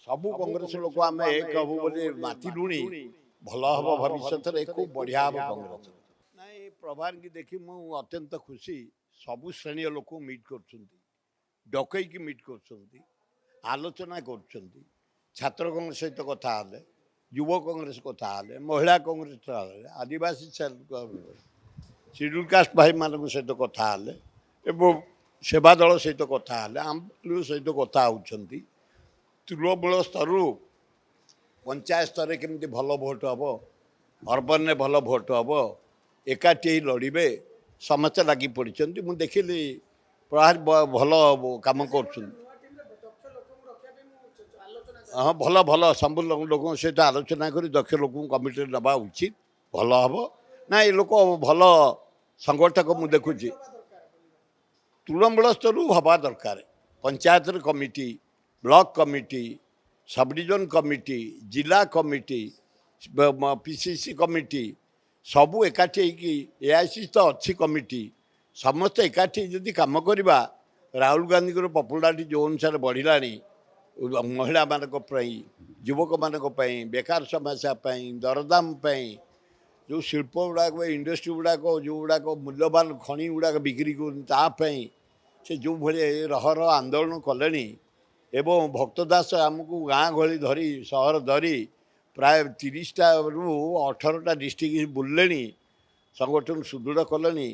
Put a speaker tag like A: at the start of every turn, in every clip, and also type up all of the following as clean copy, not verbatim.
A: सबु कांग्रेस लोक आम एक हबु बोली मातिलुणी भल हम भविष्य खूब बढ़िया हम कांग्रेस नाई प्रभार की देखी मु अत्यंत खुशी सबु श्रेणी लोक मीट कर डकई मीट कर आलोचना कर छात्र कांग्रेस सहित कथा युव कांग्रेस कथा महिला कांग्रेस आदिवासी शेड्यूल कास्ट भाई मान सहित कथा सेवा दल सहित कथा आम सहित कथा होती तृणमूल स्तर पंचायत स्तर केमती भल भोट हम अर्बन में भल भोट हम एकाठी लड़े समस्ते लगी पड़ी मुझे देखिली प्रहार भल कम कर हाँ भल भल सब लोक सहित आलोचना कर दक्ष लोक कमिटी दबा उचित भल हम ना ये लोक भल संगठक मुझे देखुची तृणमूल स्तर हवा दरकार panchayat committee block committee sub division committee जिला कमिटी पीसीसी कमिटी सबू एकाठी एआईसी तो अच्छी कमिटी समस्त एकाठी जदि कम करवा राहुल गांधी को पपुलारिटी जो अनुसार बढ़ला महिला मानी युवक मानी बेकार समस्या दरदाम जो शिल्प गुड़ाक इंडस्ट्री गुड़ाक जो गुड़ाक मूल्यवान खनि गुड़ाक बिक्री कर से जो भाई रहर आंदोलन कले एवं भक्तदास आमको गाँ गली धरी सहर धरी प्राय 30टा रु 18टा डिस्ट्रिक्ट बुल्ले संगठन सुदृढ़ कले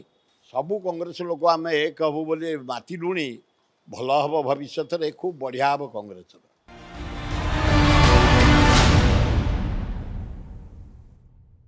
A: सबू कांग्रेस लोक आम एक हबु बोली मातिलुणी भल हम भविष्य खूब बढ़िया हम कांग्रेस।